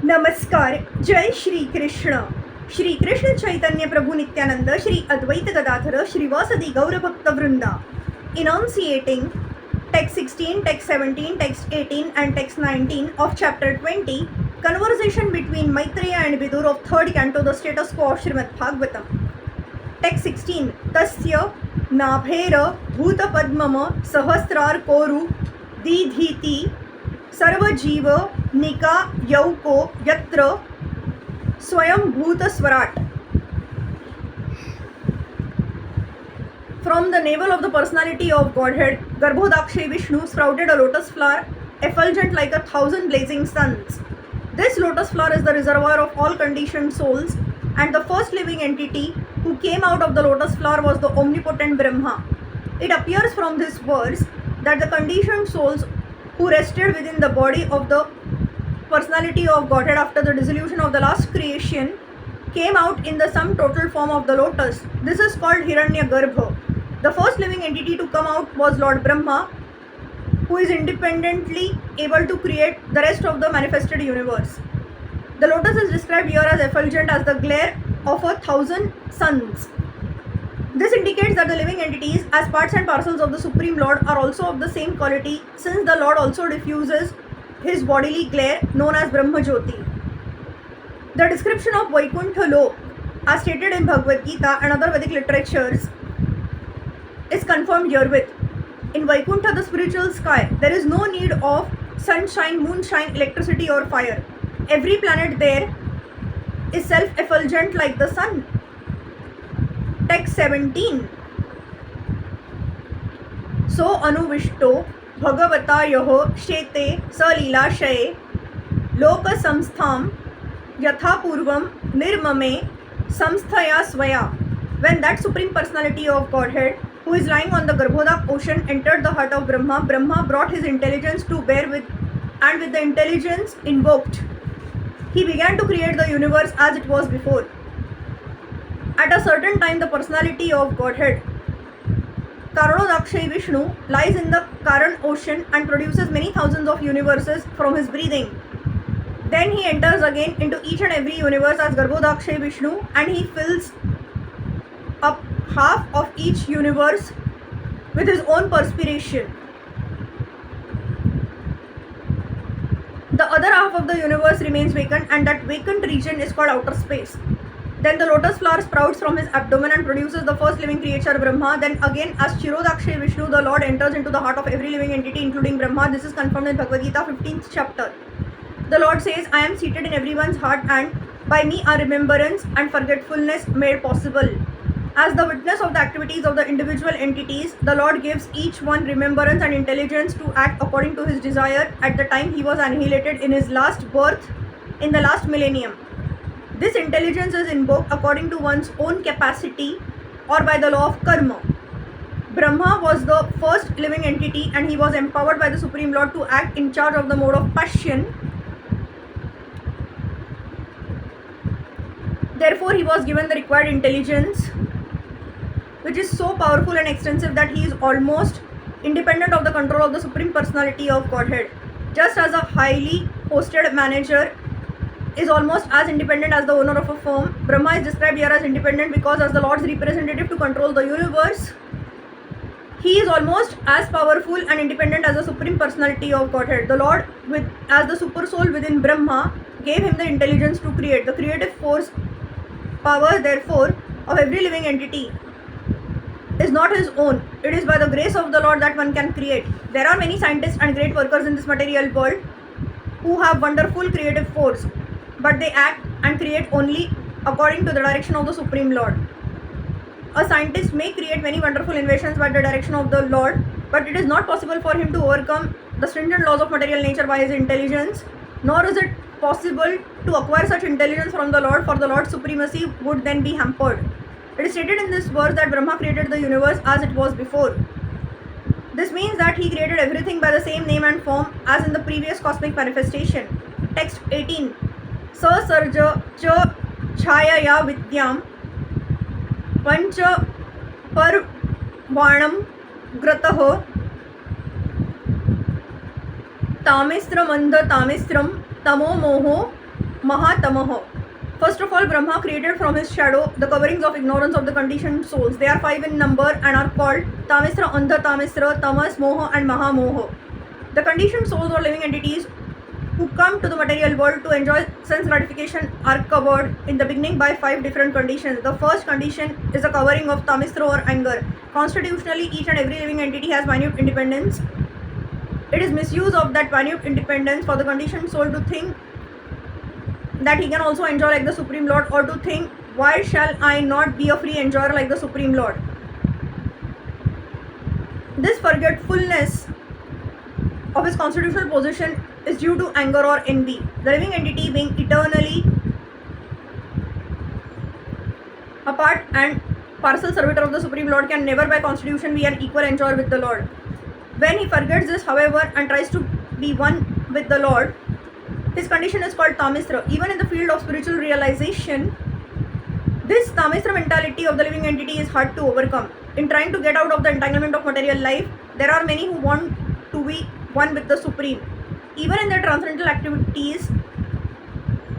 नमस्कार. जय श्री कृष्ण. श्री कृष्ण चैतन्य प्रभु नित्यानंद, श्री अद्वैत गदाधर, श्रीवासदि गौरभक्त वृंदा. Enunciating text 16, text 17, text 18 and text 19 of chapter 20, conversation between Maitreya and Vidur of third canto, the status quo of Srimad Bhagavatam. Text 16. Tasya नाभेर भूतपद्मम सहस्रार कोरु Didhiti सर्वजीव निका यौको यत्र स्वयं भूत स्वराट. From the navel of the personality of Godhead, Garbhodakshay Vishnu sprouted a lotus flower, effulgent like 1,000 blazing suns. This lotus flower is the reservoir of all conditioned souls, and the first living entity who came out of the lotus flower was the omnipotent Brahma. It appears from this verse that the conditioned souls who rested within the body of the personality of Godhead after the dissolution of the last creation came out in the sum total form of the lotus. This is called Hiranyagarbha. The first living entity to come out was Lord Brahma, who is independently able to create the rest of the manifested universe. The lotus is described here as effulgent as the glare of 1,000 suns. This indicates that the living entities, as parts and parcels of the Supreme Lord, are also of the same quality, since the Lord also diffuses his bodily glare known as Brahma Jyoti. The description of Vaikuntha Lok, as stated in Bhagavad Gita and other Vedic literatures, is confirmed herewith. In Vaikuntha, the spiritual sky, there is no need of sunshine, moonshine, electricity or fire. Every planet there is self-effulgent like the sun. Text 17. So anuvishto bhagavata yoho shete salilashaye loka samstham yatha purvam nirmame samsthaya swaya. When that supreme personality of Godhead, who is lying on the Garbhodak ocean, entered the heart of Brahma, Brahma brought his intelligence to bear with, and with the intelligence invoked, he began to create the universe as it was before. At a certain time, the personality of Godhead, Karodakshay Vishnu, lies in the Karan ocean and produces many thousands of universes from his breathing. Then he enters again into each and every universe as Garbhodakshay Vishnu, and he fills up half of each universe with his own perspiration. The other half of the universe remains vacant, and that vacant region is called outer space. Then the lotus flower sprouts from his abdomen and produces the first living creature, Brahma. Then again, as Chirodakshay Vishnu, the Lord enters into the heart of every living entity, including Brahma. This is confirmed in Bhagavad Gita, 15th chapter. The Lord says, I am seated in everyone's heart, and by me are remembrance and forgetfulness made possible. As the witness of the activities of the individual entities, the Lord gives each one remembrance and intelligence to act according to his desire at the time he was annihilated in his last birth in the last millennium. This intelligence is invoked according to one's own capacity or by the law of karma. Brahma was the first living entity, and he was empowered by the Supreme Lord to act in charge of the mode of passion. Therefore, he was given the required intelligence, which is so powerful and extensive that he is almost independent of the control of the Supreme Personality of Godhead. Just as a highly posted manager is almost as independent as the owner of a firm, Brahma is described here as independent because, as the Lord's representative to control the universe, he is almost as powerful and independent as the Supreme Personality of Godhead. The Lord, as the super soul within Brahma, gave him the intelligence to create. The creative force, power therefore, of every living entity is not his own. It is by the grace of the Lord that one can create. There are many scientists and great workers in this material world who have wonderful creative force, but they act and create only according to the direction of the Supreme Lord. A scientist may create many wonderful inventions by the direction of the Lord, but it is not possible for him to overcome the stringent laws of material nature by his intelligence, nor is it possible to acquire such intelligence from the Lord, for the Lord's supremacy would then be hampered. It is stated in this verse that Brahma created the universe as it was before. This means that he created everything by the same name and form as in the previous cosmic manifestation. Text 18. Sasarja cha chhayaya vidyam pancha parvanam grataho तामिस्त्रमंध तामिस्त्रम तमो मोहो Mahatamaha. First of all, Brahma created from his shadow the coverings of ignorance of the conditioned souls. They are 5 in number and are called Tamisra, Andha Tamisra, Tamas, Moha and Mahamoha. The conditioned souls or living entities who come to the material world to enjoy sense gratification are covered in the beginning by 5 different conditions. The first condition is the covering of Tamisra or anger. Constitutionally, each and every living entity has minute independence. It is misuse of that minute independence for the conditioned soul to think that he can also enjoy like the Supreme Lord, or to think, why shall I not be a free enjoyer like the Supreme Lord? This forgetfulness of his constitutional position is due to anger or envy. The living entity, being eternally apart and partial servitor of the Supreme Lord, can never by constitution be an equal enjoyer with the Lord. When he forgets this, however, and tries to be one with the Lord, his condition is called Tamisra. Even in the field of spiritual realization, this Tamisra mentality of the living entity is hard to overcome. In trying to get out of the entanglement of material life, there are many who want to be one with the Supreme. Even in their transcendental activities,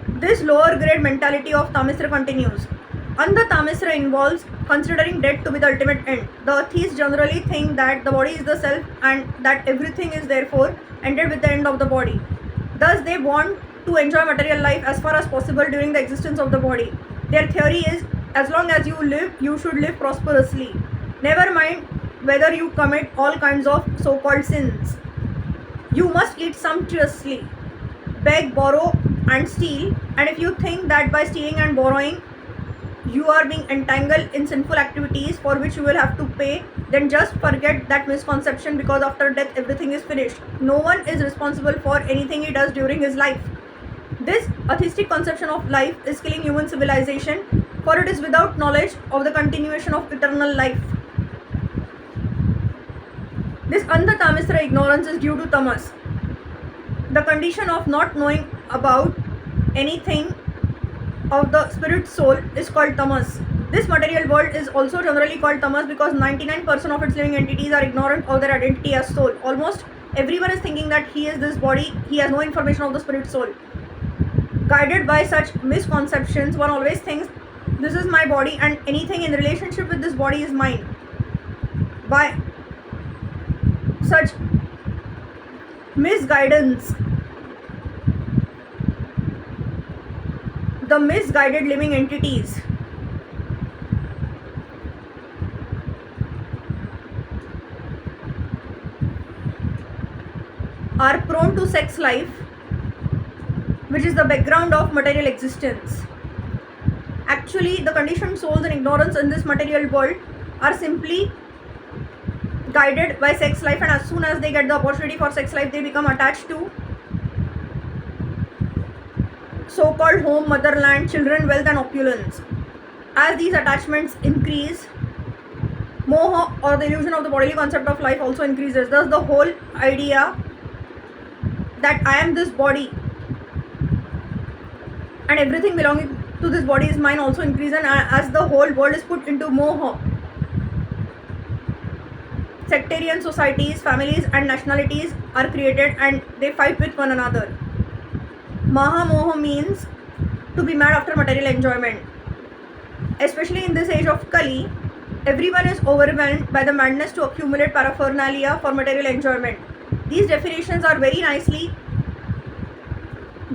this lower grade mentality of Tamisra continues. Andha Tamisra involves considering death to be the ultimate end. The atheists generally think that the body is the self and that everything is therefore ended with the end of the body. Thus, they want to enjoy material life as far as possible during the existence of the body. Their theory is, as long as you live, you should live prosperously. Never mind whether you commit all kinds of so-called sins. You must eat sumptuously, beg, borrow and steal, and if you think that by stealing and borrowing you are being entangled in sinful activities for which you will have to pay, then just forget that misconception, because after death everything is finished. No one is responsible for anything he does during his life. This atheistic conception of life is killing human civilization, for it is without knowledge of the continuation of eternal life. This Andha Tamisra ignorance is due to tamas, the condition of not knowing about anything of the spirit soul is called tamas. This material world is also generally called tamas because 99% of its living entities are ignorant of their identity as soul. Almost everyone is thinking that he is this body, he has no information of the spirit soul. Guided by such misconceptions, one always thinks, this is my body and anything in relationship with this body is mine. By such misguidance, the misguided living entities are prone to sex life, which is the background of material existence. Actually, the conditioned souls in ignorance in this material world are simply guided by sex life, and as soon as they get the opportunity for sex life, they become attached to so-called home, motherland, children, wealth and opulence. As these attachments increase, moha or the illusion of the bodily concept of life also increases. Thus the whole idea that I am this body and everything belonging to this body is mine also increases, and as the whole world is put into moha, sectarian societies, families and nationalities are created and they fight with one another. Mahamoha means to be mad after material enjoyment. Especially in this age of Kali, everyone is overwhelmed by the madness to accumulate paraphernalia for material enjoyment. These definitions are very nicely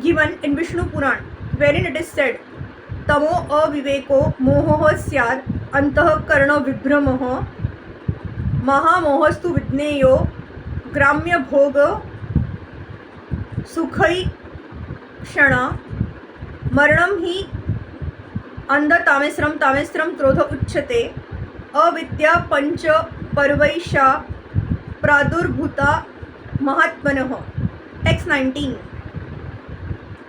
given in Vishnu Puran, wherein it is said, Tamo aviveko mohoh syad antah karna vibhramaha mahamohastu vidneyo gramya bhoga sukhai shana maranam hi andha tamisram tamisram krodha uchyate avidya pancha parvaisha pradurbhuta mahatmanah. Text 19.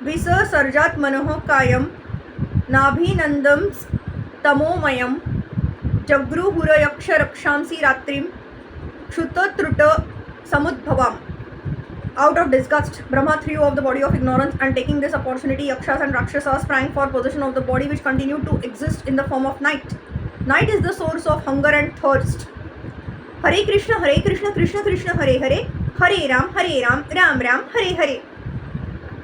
Visa sarjat manoh kayam nabhinandam tamomayam jagruhura yaksha rakshamsi ratrim kshuta truta samudbhavam. Out of disgust, Brahma threw off the body of ignorance, and taking this opportunity, Yakshas and Rakshasas sprang for possession of the body which continued to exist in the form of night. Night is the source of hunger and thirst. Hare Krishna, Krishna Krishna, Hare Hare, Hare Ram, Ram Ram, Hare Hare.